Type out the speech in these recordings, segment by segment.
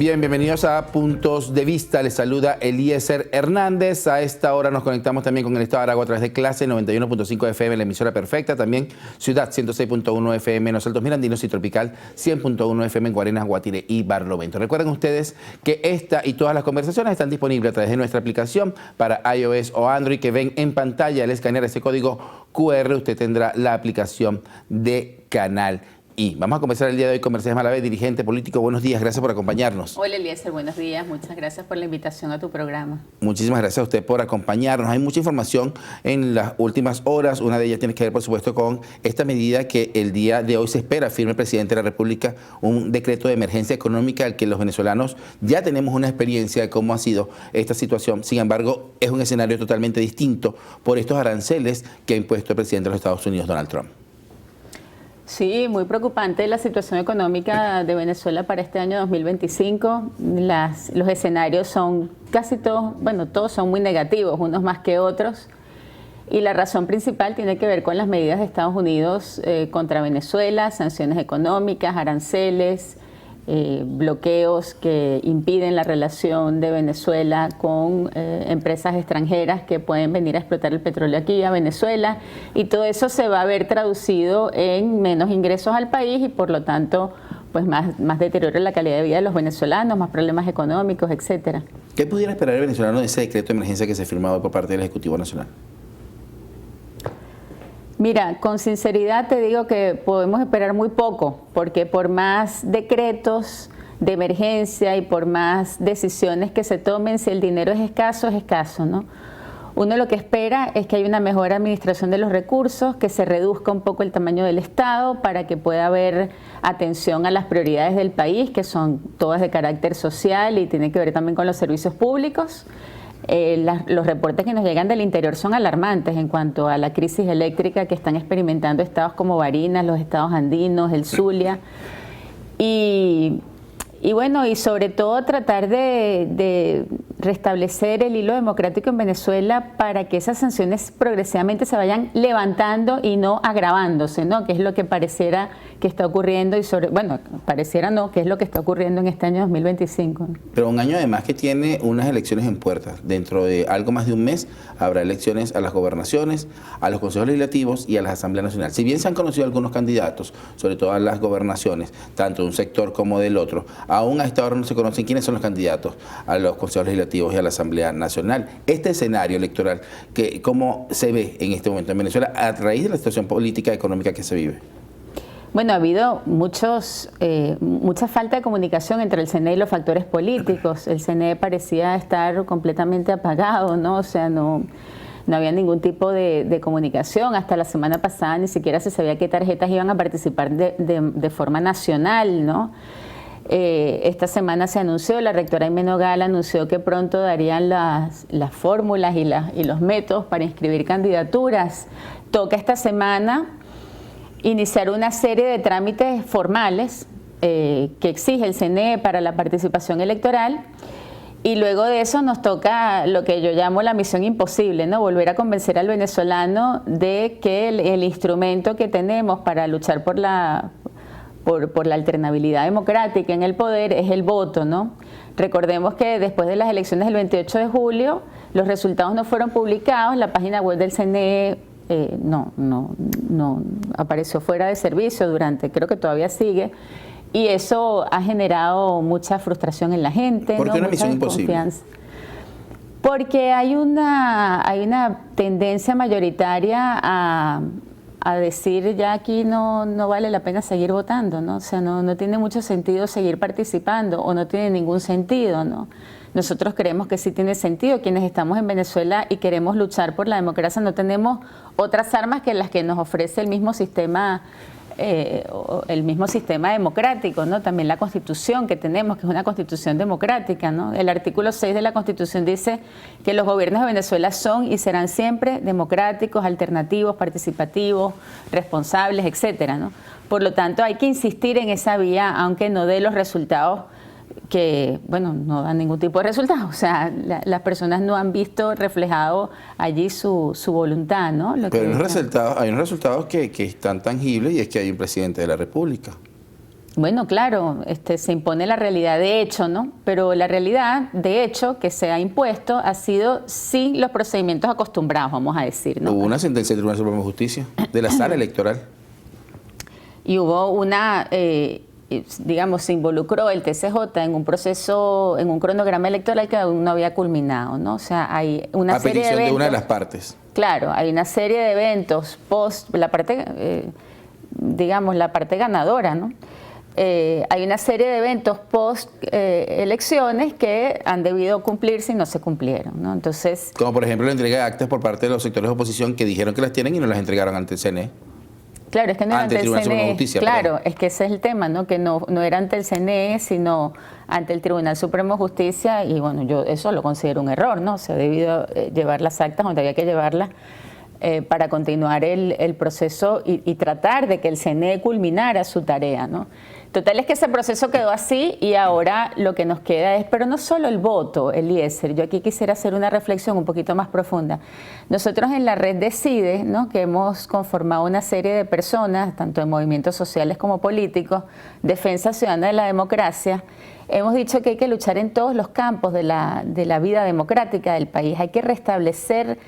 Bien, bienvenidos a Puntos de Vista. Les saluda Eliezer Hernández. A esta hora nos conectamos también con el Estado de Aragua a través de Clase 91.5 FM, la emisora perfecta. También Ciudad 106.1 FM en los Altos Mirandinos y Tropical 100.1 FM en Guarenas, Guatire y Barlovento. Recuerden ustedes que esta y todas las conversaciones están disponibles a través de nuestra aplicación para iOS o Android, que ven en pantalla. Al escanear ese código QR, usted tendrá la aplicación de Canal I. Vamos a conversar el día de hoy con Mercedes Malavé, dirigente político. Buenos días, gracias por acompañarnos. Hola Eliezer, buenos días, muchas gracias por la invitación a tu programa. Muchísimas gracias a usted por acompañarnos. Hay mucha información en las últimas horas. Una de ellas tiene que ver, por supuesto, con esta medida que el día de hoy se espera firme el presidente de la República, un decreto de emergencia económica al que los venezolanos ya tenemos una experiencia de cómo ha sido esta situación. Sin embargo, es un escenario totalmente distinto por estos aranceles que ha impuesto el presidente de los Estados Unidos, Donald Trump. Sí, muy preocupante la situación económica de Venezuela para este año 2025. Los escenarios son casi todos, bueno, todos son muy negativos, unos más que otros. Y la razón principal tiene que ver con las medidas de Estados Unidos contra Venezuela, sanciones económicas, aranceles, bloqueos que impiden la relación de Venezuela con empresas extranjeras que pueden venir a explotar el petróleo aquí a Venezuela, y todo eso se va a ver traducido en menos ingresos al país y por lo tanto pues más deterioro en la calidad de vida de los venezolanos, más problemas económicos, etcétera. ¿Qué pudiera esperar el venezolano de ese decreto de emergencia que se ha firmado por parte del Ejecutivo Nacional? Mira, con sinceridad te digo que podemos esperar muy poco, porque por más decretos de emergencia y por más decisiones que se tomen, si el dinero es escaso, ¿no? Uno lo que espera es que haya una mejor administración de los recursos, que se reduzca un poco el tamaño del Estado para que pueda haber atención a las prioridades del país, que son todas de carácter social y tienen que ver también con los servicios públicos. Los reportes que nos llegan del interior son alarmantes en cuanto a la crisis eléctrica que están experimentando estados como Barinas, los estados andinos, el Zulia. Y bueno, y sobre todo tratar de restablecer el hilo democrático en Venezuela para que esas sanciones progresivamente se vayan levantando y no agravándose, ¿no? Que es lo que pareciera que está ocurriendo pareciera no, que es lo que está ocurriendo en este año 2025. Pero un año además que tiene unas elecciones en puertas. Dentro de algo más de un mes habrá elecciones a las gobernaciones, a los consejos legislativos y a la Asamblea Nacional. Si bien se han conocido algunos candidatos, sobre todo a las gobernaciones, tanto de un sector como del otro, aún a esta hora no se conocen quiénes son los candidatos a los consejos legislativos y a la Asamblea Nacional. Este escenario electoral, ¿cómo se ve en este momento en Venezuela a raíz de la situación política y económica que se vive? Bueno, ha habido mucha falta de comunicación entre el CNE y los factores políticos. El CNE parecía estar completamente apagado, ¿no? O sea, no había ningún tipo de comunicación. Hasta la semana pasada ni siquiera se sabía qué tarjetas iban a participar de forma nacional, ¿no? Esta semana se anunció, la rectora Aimee Noguera anunció que pronto darían las fórmulas y los métodos para inscribir candidaturas. Toca esta semana iniciar una serie de trámites formales que exige el CNE para la participación electoral, y luego de eso nos toca lo que yo llamo la misión imposible, ¿no? Volver a convencer al venezolano de que el instrumento que tenemos para luchar por la alternabilidad democrática en el poder es el voto, ¿no? Recordemos que después de las elecciones del 28 de julio, los resultados no fueron publicados, la página web del CNE no apareció fuera de servicio creo que todavía sigue, y eso ha generado mucha frustración en la gente. ¿Por qué una misión imposible? Porque hay una tendencia mayoritaria a decir ya aquí no vale la pena seguir votando, ¿no? O sea, no tiene mucho sentido seguir participando, o no tiene ningún sentido, ¿no? Nosotros creemos que sí tiene sentido. Quienes estamos en Venezuela y queremos luchar por la democracia no tenemos otras armas que las que nos ofrece el mismo sistema democrático, ¿no? También la Constitución que tenemos, que es una Constitución democrática, ¿no? El artículo 6 de la Constitución dice que los gobiernos de Venezuela son y serán siempre democráticos, alternativos, participativos, responsables, etcétera, ¿no? Por lo tanto, hay que insistir en esa vía, aunque no dé los resultados que, bueno, no dan ningún tipo de resultado. O sea, las personas no han visto reflejado allí su voluntad, ¿no? Pero hay unos resultados que están tangibles, y es que hay un presidente de la República. Bueno, claro, se impone la realidad de hecho, ¿no? Pero la realidad de hecho que se ha impuesto ha sido sin los procedimientos acostumbrados, vamos a decir, ¿no? Hubo una sentencia del Tribunal Supremo de Justicia de la Sala Electoral. Y hubo una, digamos, se involucró el TCJ en un proceso, en un cronograma electoral que aún no había culminado, ¿no? O sea, hay una serie de eventos. A petición de una de las partes. Claro, hay una serie de eventos post, la parte, digamos, la parte ganadora, ¿no? Hay una serie de eventos post elecciones que han debido cumplirse y no se cumplieron, ¿no? Entonces, como por ejemplo la entrega de actas por parte de los sectores de oposición que dijeron que las tienen y no las entregaron ante el CNE. Claro, es que no era ante el Tribunal Supremo de Justicia. Claro, perdón. es que ese es el tema, ¿no? Que no era ante el CNE, sino ante el Tribunal Supremo de Justicia, y bueno, yo eso lo considero un error, ¿no? Se ha debido llevar las actas donde había que llevarlas para continuar el proceso y tratar de que el CNE culminara su tarea, ¿no? Total es que ese proceso quedó así y ahora lo que nos queda es, pero no solo el voto, Eliezer, yo aquí quisiera hacer una reflexión un poquito más profunda. Nosotros en la red Decide, ¿no? Que hemos conformado una serie de personas, tanto de movimientos sociales como políticos, Defensa Ciudadana de la Democracia, hemos dicho que hay que luchar en todos los campos de la vida democrática del país, hay que restablecer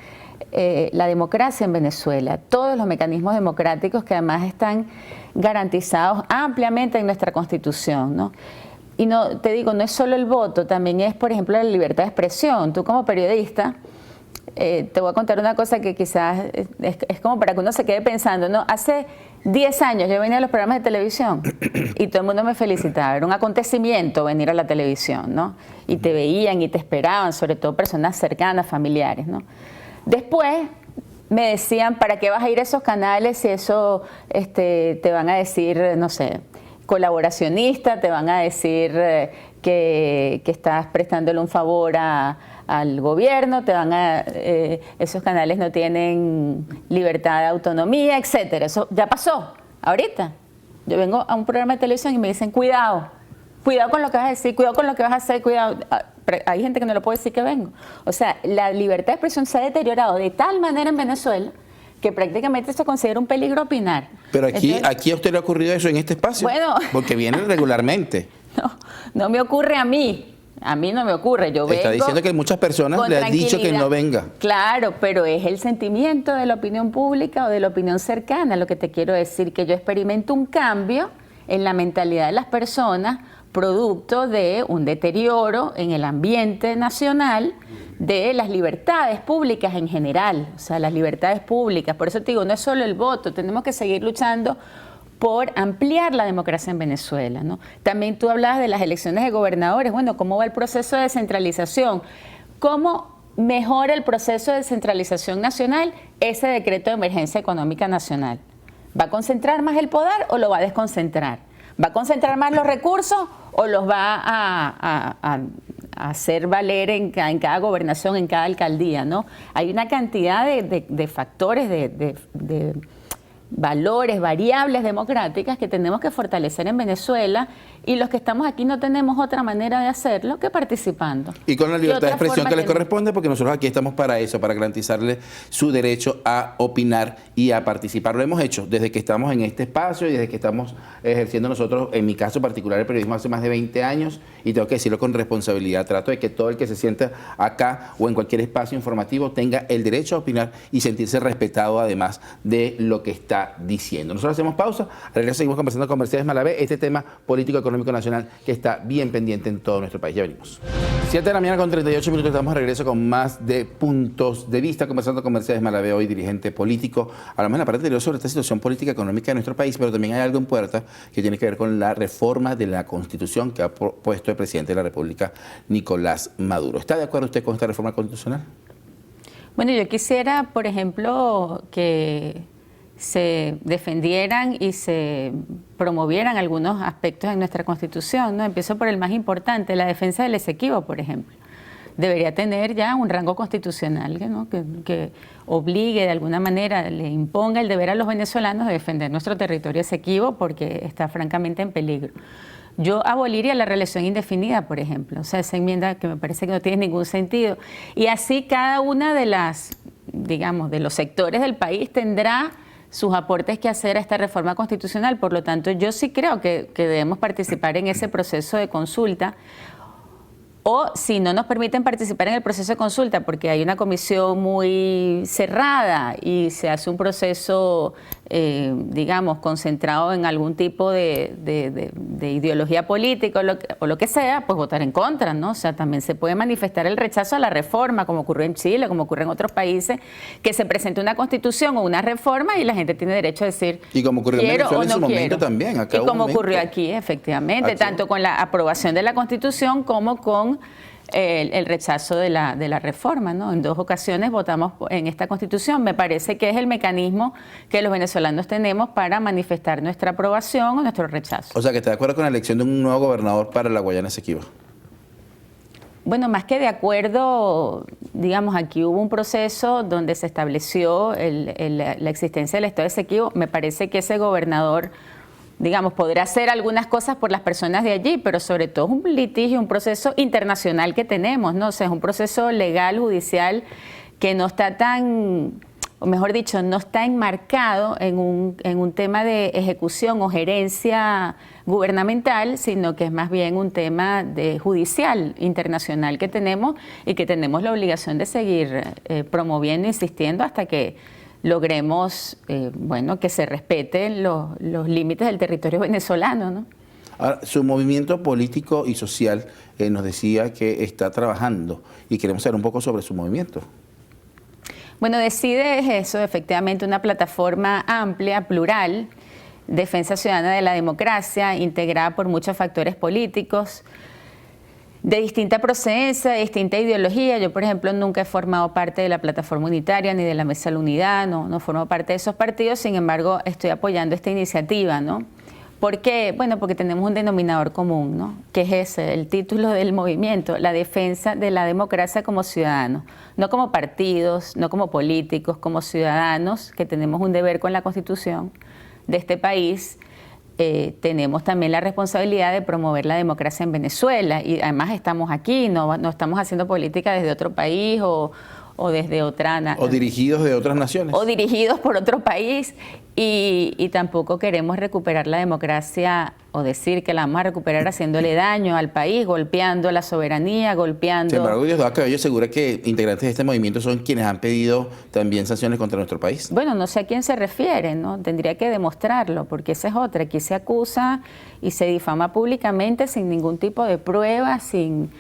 la democracia en Venezuela, todos los mecanismos democráticos que además están garantizados ampliamente en nuestra Constitución, ¿no? Y no, te digo, no es solo el voto, también es, por ejemplo, la libertad de expresión. Tú como periodista, te voy a contar una cosa que quizás es como para que uno se quede pensando, ¿no? Hace 10 años yo venía a los programas de televisión y todo el mundo me felicitaba, era un acontecimiento venir a la televisión, ¿no? Y te veían y te esperaban, sobre todo personas cercanas, familiares, ¿no? Después me decían, ¿para qué vas a ir a esos canales si eso te van a decir, no sé, colaboracionista, te van a decir que estás prestándole un favor al gobierno, esos canales no tienen libertad de autonomía, etcétera? Eso ya pasó, ahorita. Yo vengo a un programa de televisión y me dicen, cuidado con lo que vas a decir, cuidado con lo que vas a hacer, cuidado. Hay gente que no lo puede decir que vengo. O sea, la libertad de expresión se ha deteriorado de tal manera en Venezuela que prácticamente se considera un peligro opinar. Pero aquí a usted le ha ocurrido eso en este espacio. Bueno, porque viene regularmente. No me ocurre a mí. A mí no me ocurre. Yo vengo. Está diciendo que muchas personas le han dicho que no venga. Claro, pero es el sentimiento de la opinión pública o de la opinión cercana. Lo que te quiero decir, que yo experimento un cambio en la mentalidad de las personas producto de un deterioro en el ambiente nacional de las libertades públicas en general, o sea, las libertades públicas. Por eso te digo, no es solo el voto, tenemos que seguir luchando por ampliar la democracia en Venezuela, ¿no? También tú hablabas de las elecciones de gobernadores. Bueno, ¿cómo va el proceso de descentralización? ¿Cómo mejora el proceso de descentralización nacional ese decreto de emergencia económica nacional? ¿Va a concentrar más el poder o lo va a desconcentrar? ¿Va a concentrar más los recursos o los va a hacer valer en cada gobernación, en cada alcaldía, ¿no? Hay una cantidad de factores, de valores, variables democráticas que tenemos que fortalecer en Venezuela, y los que estamos aquí no tenemos otra manera de hacerlo que participando. Y con la libertad de expresión que les corresponde, porque nosotros aquí estamos para eso, para garantizarle su derecho a opinar y a participar. Lo hemos hecho desde que estamos en este espacio y desde que estamos ejerciendo nosotros, en mi caso particular, el periodismo hace más de 20 años, y tengo que decirlo con responsabilidad. Trato de que todo el que se sienta acá o en cualquier espacio informativo tenga el derecho a opinar y sentirse respetado además de lo que está diciendo. Nosotros hacemos pausa, al regreso seguimos conversando con Mercedes Malavé, este tema político económico nacional que está bien pendiente en todo nuestro país. Ya venimos. 7 de la mañana con 38 minutos, estamos de regreso con más de Puntos de Vista, conversando con Mercedes Malavé, hoy dirigente político. Hablamos en la parte anterior sobre esta situación política económica de nuestro país, pero también hay algo en puerta que tiene que ver con la reforma de la Constitución que ha propuesto el presidente de la República, Nicolás Maduro. ¿Está de acuerdo usted con esta reforma constitucional? Bueno, yo quisiera, por ejemplo, que se defendieran y se promovieran algunos aspectos en nuestra Constitución, ¿no? Empiezo por el más importante, la defensa del Esequibo, por ejemplo. Debería tener ya un rango constitucional, ¿no? que obligue de alguna manera, le imponga el deber a los venezolanos de defender nuestro territorio Esequibo, porque está francamente en peligro. Yo aboliría la reelección indefinida, por ejemplo, o sea, esa enmienda que me parece que no tiene ningún sentido. Y así cada una de las, digamos, de los sectores del país tendrá sus aportes que hacer a esta reforma constitucional. Por lo tanto, yo sí creo que debemos participar en ese proceso de consulta. O si no nos permiten participar en el proceso de consulta porque hay una comisión muy cerrada y se hace un proceso, digamos, concentrado en algún tipo de ideología política o lo que sea, pues votar en contra, ¿no? O sea, también se puede manifestar el rechazo a la reforma, como ocurrió en Chile, como ocurre en otros países, que se presente una constitución o una reforma y la gente tiene derecho a decir, y como ocurrió en Venezuela en su momento quiero. también. Y como ocurrió aquí, efectivamente, tanto con la aprobación de la constitución como con el rechazo de la reforma, ¿no? En 2 ocasiones votamos en esta constitución. Me parece que es el mecanismo que los venezolanos tenemos para manifestar nuestra aprobación o nuestro rechazo. O sea, que está de acuerdo con la elección de un nuevo gobernador para la Guayana Esequiba. Bueno, más que de acuerdo, digamos, aquí hubo un proceso donde se estableció la existencia del Estado de Esequibo. Me parece que ese gobernador, digamos, podrá hacer algunas cosas por las personas de allí, pero sobre todo es un litigio, un proceso internacional que tenemos, ¿no? O sea, es un proceso legal, judicial, que no está tan, o mejor dicho, no está enmarcado en un tema de ejecución o gerencia gubernamental, sino que es más bien un tema de judicial internacional que tenemos y que tenemos la obligación de seguir promoviendo, insistiendo hasta que logremos, bueno, que se respeten los límites del territorio venezolano, ¿no? Ahora, su movimiento político y social nos decía que está trabajando y queremos saber un poco sobre su movimiento. Bueno, Decide es eso, efectivamente, una plataforma amplia, plural, defensa ciudadana de la democracia, integrada por muchos factores políticos, de distinta procedencia, de distinta ideología. Yo, por ejemplo, nunca he formado parte de la Plataforma Unitaria ni de la Mesa de la Unidad, no formo parte de esos partidos, sin embargo, estoy apoyando esta iniciativa, ¿no? ¿Por qué? Bueno, porque tenemos un denominador común, ¿no? Que es ese, el título del movimiento, la defensa de la democracia como ciudadanos, no como partidos, no como políticos, como ciudadanos que tenemos un deber con la Constitución de este país. Tenemos también la responsabilidad de promover la democracia en Venezuela y además estamos aquí, no estamos haciendo política desde otro país o desde otra... O dirigidos de otras naciones. O dirigidos por otro país y tampoco queremos recuperar la democracia o decir que la vamos a recuperar haciéndole daño al país, golpeando la soberanía, golpeando... Sin embargo, Diosdado Cabello asegura que integrantes de este movimiento son quienes han pedido también sanciones contra nuestro país. Bueno, no sé a quién se refiere, ¿no? Tendría que demostrarlo, porque esa es otra. Aquí se acusa y se difama públicamente sin ningún tipo de prueba, sin...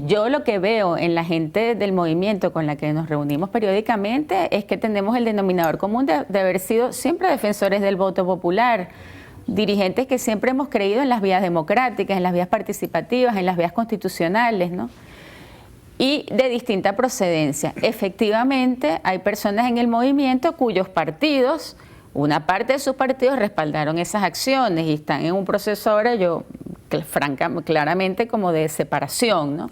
yo lo que veo en la gente del movimiento con la que nos reunimos periódicamente es que tenemos el denominador común de haber sido siempre defensores del voto popular, dirigentes que siempre hemos creído en las vías democráticas, en las vías participativas, en las vías constitucionales, ¿no? Y de distinta procedencia. Efectivamente, hay personas en el movimiento cuyos partidos, una parte de sus partidos respaldaron esas acciones y están en un proceso ahora, claramente como de separación, ¿no?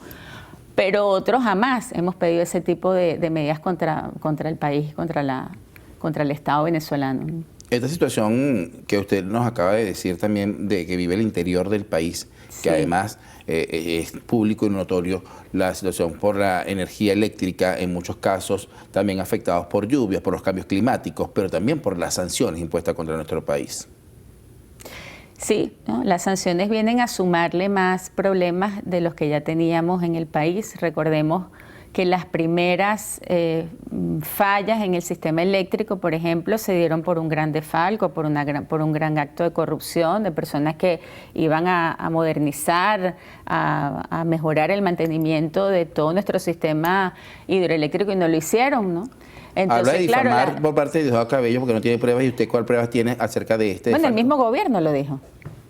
Pero otros jamás hemos pedido ese tipo de medidas contra el país, contra el Estado venezolano. Esta situación que usted nos acaba de decir también de que vive el interior del país, sí, que además es público y notorio la situación por la energía eléctrica, en muchos casos también afectados por lluvias, por los cambios climáticos, pero también por las sanciones impuestas contra nuestro país. Sí, ¿no? Las sanciones vienen a sumarle más problemas de los que ya teníamos en el país. Recordemos que las primeras fallas en el sistema eléctrico, por ejemplo, se dieron por un gran desfalco, por un gran acto de corrupción de personas que iban a modernizar, a mejorar el mantenimiento de todo nuestro sistema hidroeléctrico y no lo hicieron, ¿no? Entonces, habla de difamar claro, por parte de Diosdado Cabello porque no tiene pruebas. ¿Y usted cuál pruebas tiene acerca de este Bueno, desfalco? el mismo gobierno lo dijo.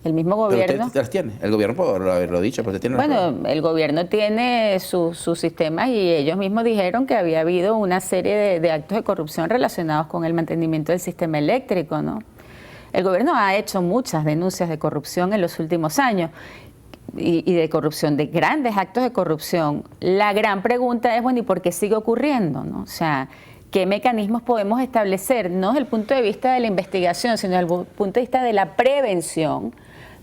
El mismo gobierno. ¿Pero usted las tiene? El gobierno por haberlo dicho, pero usted tiene las pruebas. Bueno, el gobierno tiene sus sistemas y ellos mismos dijeron que había habido una serie de actos de corrupción relacionados con el mantenimiento del sistema eléctrico, ¿no? El gobierno ha hecho muchas denuncias de corrupción en los últimos años y de corrupción, de grandes actos de corrupción. La gran pregunta es, bueno, ¿y por qué sigue ocurriendo, no? O sea, ¿qué mecanismos podemos establecer? No desde el punto de vista de la investigación, sino desde el punto de vista de la prevención,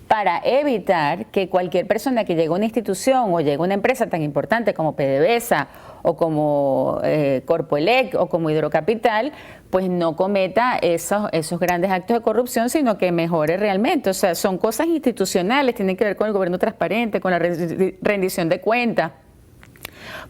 para evitar que cualquier persona que llegue a una institución o llegue a una empresa tan importante como PDVSA o como Corpoelec o como Hidrocapital, pues no cometa esos grandes actos de corrupción, sino que mejore realmente. O sea, son cosas institucionales, tienen que ver con el gobierno transparente, con la rendición de cuentas.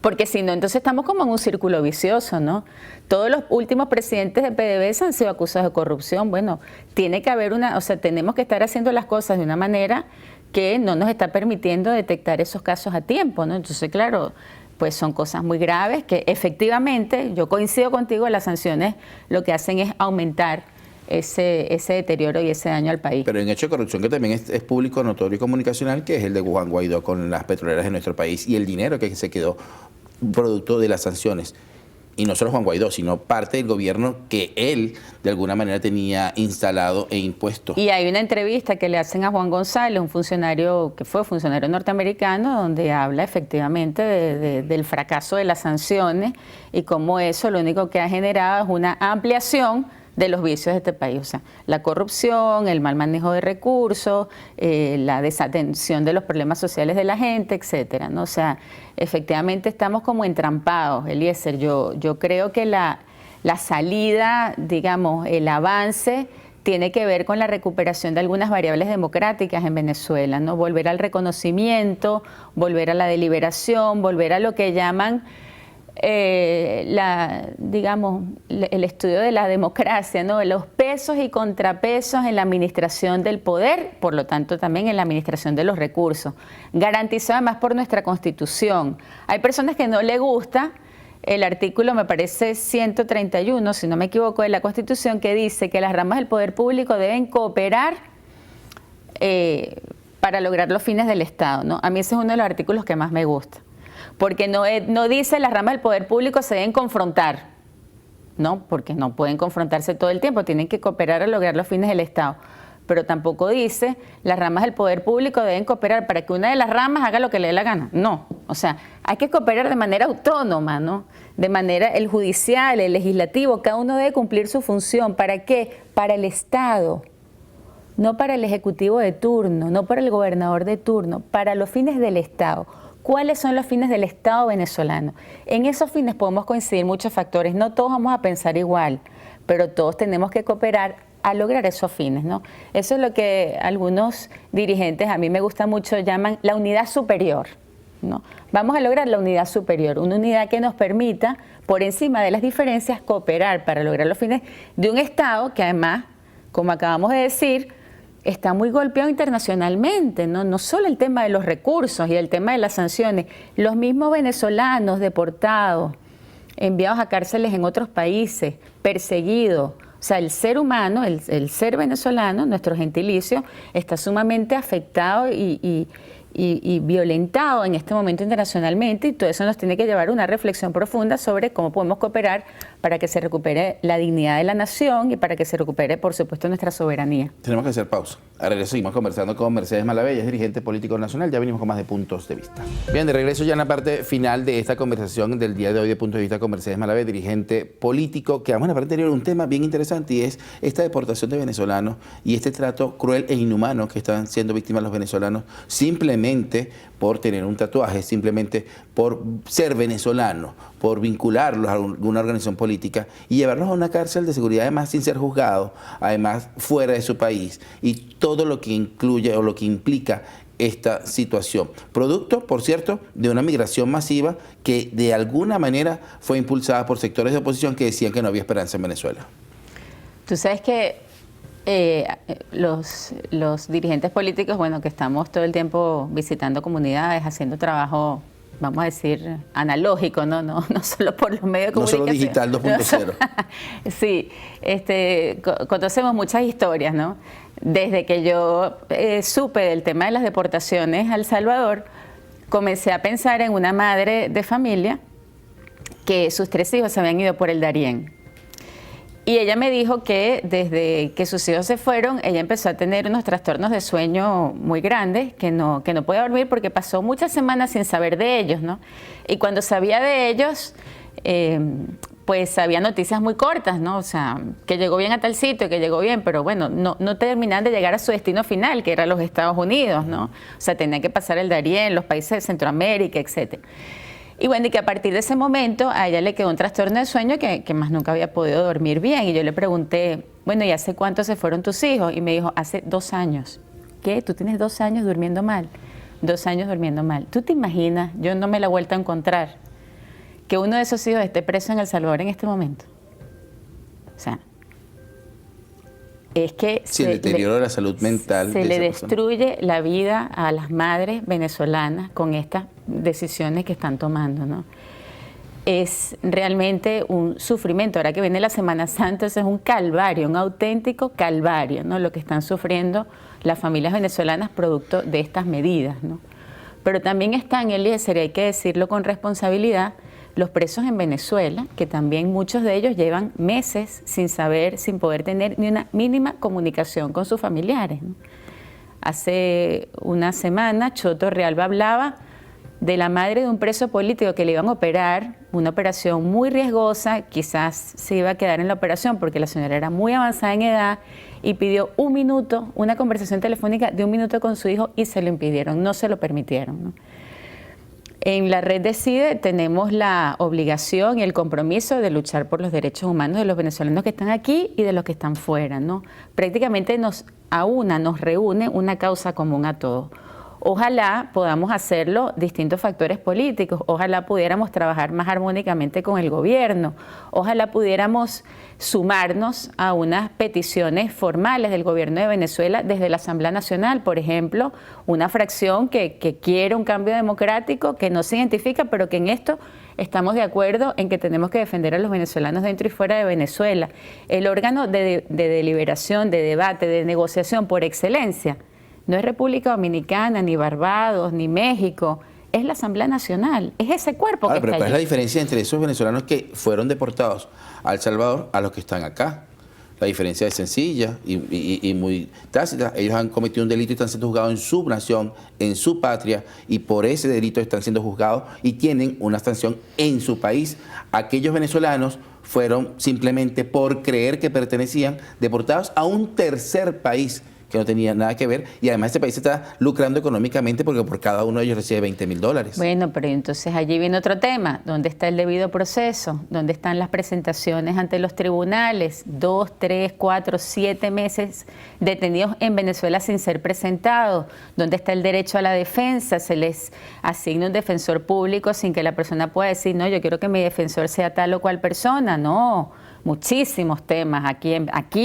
Porque si no, entonces estamos como en un círculo vicioso, ¿no? Todos los últimos presidentes de PDVSA han sido acusados de corrupción. Bueno, tiene que haber tenemos que estar haciendo las cosas de una manera que no nos está permitiendo detectar esos casos a tiempo, ¿no? Entonces, claro, pues son cosas muy graves que efectivamente, yo coincido contigo, las sanciones lo que hacen es aumentar ese deterioro y ese daño al país. Pero en hecho de corrupción que también es público, notorio y comunicacional, que es el de Juan Guaidó con las petroleras de nuestro país y el dinero que se quedó producto de las sanciones. Y no solo Juan Guaidó, sino parte del gobierno que él de alguna manera tenía instalado e impuesto. Y hay una entrevista que le hacen a Juan González, un funcionario que fue funcionario norteamericano, donde habla efectivamente del fracaso de las sanciones y cómo eso lo único que ha generado es una ampliación de los vicios de este país, o sea, la corrupción, el mal manejo de recursos, la desatención de los problemas sociales de la gente, etcétera, ¿no? O sea, efectivamente estamos como entrampados, Eliezer. Yo creo que la salida, digamos, el avance tiene que ver con la recuperación de algunas variables democráticas en Venezuela, ¿no? Volver al reconocimiento, volver a la deliberación, volver a lo que llaman digamos, el estudio de la democracia, ¿no? Los pesos y contrapesos en la administración del poder, por lo tanto también en la administración de los recursos, garantizado además por nuestra Constitución. Hay personas que no les gusta el artículo, me parece 131, si no me equivoco, de la Constitución, que dice que las ramas del poder público deben cooperar para lograr los fines del Estado, ¿no? A mí ese es uno de los artículos que más me gusta. Porque no dice las ramas del poder público se deben confrontar, ¿no? Porque no pueden confrontarse todo el tiempo, tienen que cooperar a lograr los fines del Estado. Pero tampoco dice las ramas del poder público deben cooperar para que una de las ramas haga lo que le dé la gana. No, o sea, hay que cooperar de manera autónoma, ¿no? De manera, el judicial, el legislativo, cada uno debe cumplir su función. ¿Para qué? Para el Estado, no para el ejecutivo de turno, no para el gobernador de turno, para los fines del Estado. ¿Cuáles son los fines del Estado venezolano? En esos fines podemos coincidir muchos factores, no todos vamos a pensar igual, pero todos tenemos que cooperar a lograr esos fines, ¿no? Eso es lo que algunos dirigentes, a mí me gusta mucho, llaman la unidad superior, ¿no? Vamos a lograr la unidad superior, una unidad que nos permita, por encima de las diferencias, cooperar para lograr los fines de un Estado que además, como acabamos de decir, está muy golpeado internacionalmente, ¿no? No solo el tema de los recursos y el tema de las sanciones, los mismos venezolanos deportados, enviados a cárceles en otros países, perseguidos. O sea, el ser humano, el ser venezolano, nuestro gentilicio, está sumamente afectado y violentado en este momento internacionalmente, y todo eso nos tiene que llevar a una reflexión profunda sobre cómo podemos cooperar para que se recupere la dignidad de la nación y para que se recupere, por supuesto, nuestra soberanía. Tenemos que hacer pausa. A regreso seguimos conversando con Mercedes Malavella, es dirigente político nacional. Ya venimos con más de Puntos de Vista. Bien, de regreso ya en la parte final de esta conversación del día de hoy de Puntos de Vista con Mercedes Malavella, dirigente político, que vamos a la parte anterior un tema bien interesante, y es esta deportación de venezolanos y este trato cruel e inhumano que están siendo víctimas los venezolanos simplemente por tener un tatuaje, simplemente por ser venezolanos, por vincularlos a alguna organización política y llevarlos a una cárcel de seguridad, además sin ser juzgados, además fuera de su país, y todo lo que incluye o lo que implica esta situación. Producto, por cierto, de una migración masiva que de alguna manera fue impulsada por sectores de oposición que decían que no había esperanza en Venezuela. Tú sabes que los dirigentes políticos, bueno, que estamos todo el tiempo visitando comunidades, haciendo trabajo, vamos a decir, analógico, no solo por los medios de comunicación. No solo digital 2.0. Sí, conocemos muchas historias, ¿no? Desde que yo supe del tema de las deportaciones a El Salvador, comencé a pensar en una madre de familia que sus 3 hijos se habían ido por el Darién. Y ella me dijo que desde que sus hijos se fueron, ella empezó a tener unos trastornos de sueño muy grandes, que no podía dormir porque pasó muchas semanas sin saber de ellos, ¿no? Y cuando sabía de ellos, pues había noticias muy cortas, ¿no? O sea, que llegó bien a tal sitio, que llegó bien, pero bueno, no terminaban de llegar a su destino final, que era los Estados Unidos, ¿no? O sea, tenía que pasar el Darién, los países de Centroamérica, etcétera. Y bueno, y que a partir de ese momento a ella le quedó un trastorno de sueño que más nunca había podido dormir bien. Y yo le pregunté, bueno, ¿y hace cuánto se fueron tus hijos? Y me dijo, hace 2 años. ¿Qué? ¿Tú tienes 2 años durmiendo mal? 2 años durmiendo mal. ¿Tú te imaginas? Yo no me la he vuelto a encontrar. Que uno de esos hijos esté preso en El Salvador en este momento. O sea, es que sí, el deterioro de la salud mental. Se le destruye la vida a las madres venezolanas con estas decisiones que están tomando, ¿no? Es realmente un sufrimiento. Ahora que viene la Semana Santa, eso es un calvario, un auténtico calvario, ¿no? Lo que están sufriendo las familias venezolanas producto de estas medidas, ¿no? Pero también están, Eliezer, y hay que decirlo con responsabilidad, los presos en Venezuela, que también muchos de ellos llevan meses sin saber, sin poder tener ni una mínima comunicación con sus familiares, ¿no? Hace una semana Choto Realba hablaba de la madre de un preso político que le iban a operar, una operación muy riesgosa, quizás se iba a quedar en la operación porque la señora era muy avanzada en edad y pidió 1 minuto, una conversación telefónica de 1 minuto con su hijo y se lo impidieron, no se lo permitieron, ¿no? En la Red Decide tenemos la obligación y el compromiso de luchar por los derechos humanos de los venezolanos que están aquí y de los que están fuera, ¿no? Prácticamente nos reúne una causa común a todos. Ojalá podamos hacerlo distintos factores políticos, ojalá pudiéramos trabajar más armónicamente con el gobierno, ojalá pudiéramos sumarnos a unas peticiones formales del gobierno de Venezuela desde la Asamblea Nacional, por ejemplo, una fracción que quiere un cambio democrático, que no se identifica, pero que en esto estamos de acuerdo en que tenemos que defender a los venezolanos dentro y fuera de Venezuela. El órgano de deliberación, de debate, de negociación por excelencia, no es República Dominicana, ni Barbados, ni México, es la Asamblea Nacional, es ese cuerpo que está allí. Pero ¿cuál es la diferencia entre esos venezolanos que fueron deportados a El Salvador a los que están acá? La diferencia es sencilla y muy tácita. Ellos han cometido un delito y están siendo juzgados en su nación, en su patria, y por ese delito están siendo juzgados y tienen una sanción en su país. Aquellos venezolanos fueron simplemente por creer que pertenecían deportados a un tercer país que no tenía nada que ver, y además este país está lucrando económicamente porque por cada uno de ellos recibe $20.000. Bueno, pero entonces allí viene otro tema. ¿Dónde está el debido proceso? ¿Dónde están las presentaciones ante los tribunales? 2, 3, 4, 7 meses detenidos en Venezuela sin ser presentados. ¿Dónde está el derecho a la defensa? Se les asigna un defensor público sin que la persona pueda decir, no, yo quiero que mi defensor sea tal o cual persona. No, muchísimos temas aquí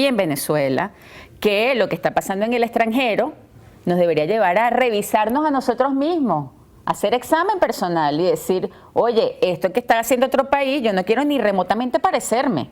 en Venezuela, que lo que está pasando en el extranjero nos debería llevar a revisarnos a nosotros mismos, hacer examen personal y decir, oye, esto que está haciendo otro país, yo no quiero ni remotamente parecerme.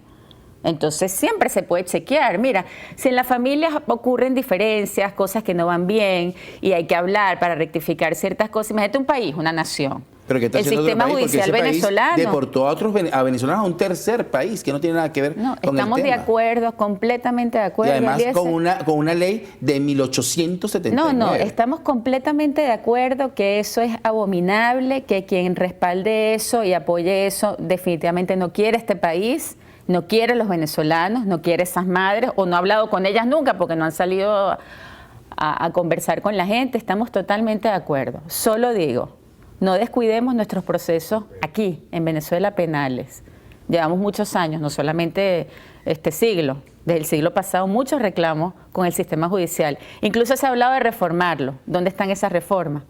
Entonces siempre se puede chequear. Mira, si en las familias ocurren diferencias, cosas que no van bien y hay que hablar para rectificar ciertas cosas, imagínate un país, una nación. Pero que está el sistema judicial venezolano deportó a venezolanos a un tercer país que no tiene nada que ver con el tema. Estamos de acuerdo, completamente de acuerdo. Y además con una ley de 1879. No, estamos completamente de acuerdo que eso es abominable, que quien respalde eso y apoye eso definitivamente no quiere este país, no quiere los venezolanos, no quiere esas madres o no ha hablado con ellas nunca porque no han salido a conversar con la gente. Estamos totalmente de acuerdo. Solo digo, no descuidemos nuestros procesos aquí, en Venezuela, penales. Llevamos muchos años, no solamente este siglo, desde el siglo pasado, muchos reclamos con el sistema judicial. Incluso se ha hablado de reformarlo. ¿Dónde están esas reformas?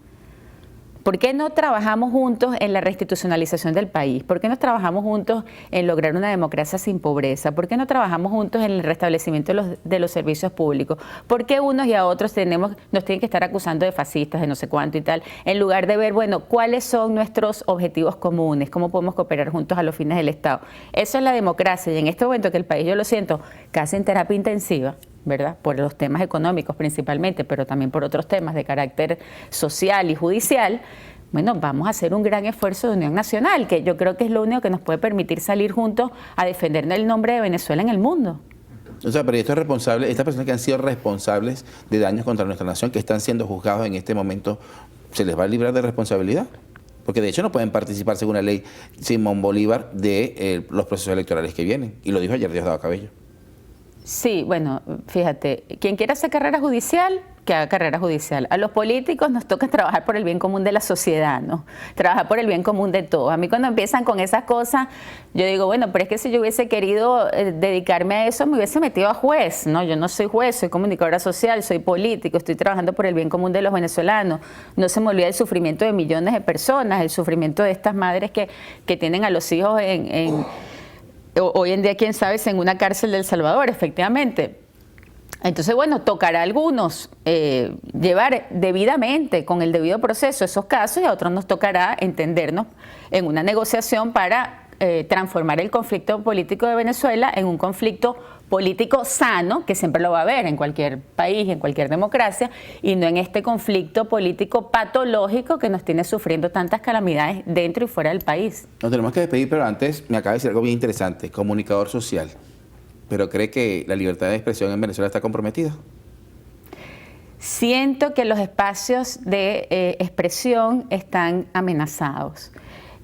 ¿Por qué no trabajamos juntos en la reinstitucionalización del país? ¿Por qué no trabajamos juntos en lograr una democracia sin pobreza? ¿Por qué no trabajamos juntos en el restablecimiento de los servicios públicos? ¿Por qué unos y a otros nos tienen que estar acusando de fascistas, de no sé cuánto y tal? En lugar de ver, bueno, ¿cuáles son nuestros objetivos comunes? ¿Cómo podemos cooperar juntos a los fines del Estado? Eso es la democracia, y en este momento que el país, yo lo siento, casi en terapia intensiva, ¿verdad? Por los temas económicos principalmente, pero también por otros temas de carácter social y judicial. Bueno, vamos a hacer un gran esfuerzo de unión nacional, que yo creo que es lo único que nos puede permitir salir juntos a defender el nombre de Venezuela en el mundo. O sea, pero estos responsables, estas personas que han sido responsables de daños contra nuestra nación, que están siendo juzgados en este momento, ¿se les va a librar de responsabilidad? Porque de hecho no pueden participar, según la ley Simón Bolívar, de los procesos electorales que vienen. Y lo dijo ayer Diosdado Cabello. Sí, bueno, fíjate, quien quiera hacer carrera judicial, que haga carrera judicial. A los políticos nos toca trabajar por el bien común de la sociedad, ¿no? Trabajar por el bien común de todos. A mí cuando empiezan con esas cosas, yo digo, bueno, pero es que si yo hubiese querido dedicarme a eso, me hubiese metido a juez, ¿no? Yo no soy juez, soy comunicadora social, soy político, estoy trabajando por el bien común de los venezolanos. No se me olvida el sufrimiento de millones de personas, el sufrimiento de estas madres que tienen a los hijos hoy en día, quién sabe, es en una cárcel de El Salvador, efectivamente. Entonces, bueno, tocará a algunos llevar debidamente, con el debido proceso, esos casos, y a otros nos tocará entendernos en una negociación para transformar el conflicto político de Venezuela en un conflicto político sano, que siempre lo va a haber en cualquier país, en cualquier democracia, y no en este conflicto político patológico que nos tiene sufriendo tantas calamidades dentro y fuera del país. Nos tenemos que despedir, pero antes me acaba de decir algo bien interesante, comunicador social. ¿Pero cree que la libertad de expresión en Venezuela está comprometida? Siento que los espacios de expresión están amenazados.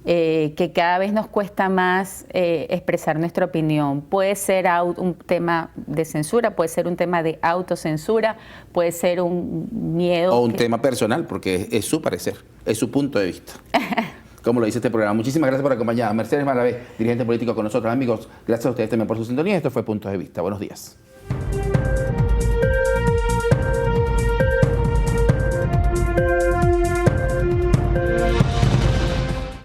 Que cada vez nos cuesta más expresar nuestra opinión. Puede ser un tema de censura, puede ser un tema de autocensura, puede ser un miedo. O un tema personal, porque es su parecer, es su punto de vista. Como lo dice este programa. Muchísimas gracias por acompañarnos. Mercedes Malavé, dirigente político con nosotros. Amigos, gracias a ustedes también por su sintonía. Esto fue Puntos de Vista. Buenos días.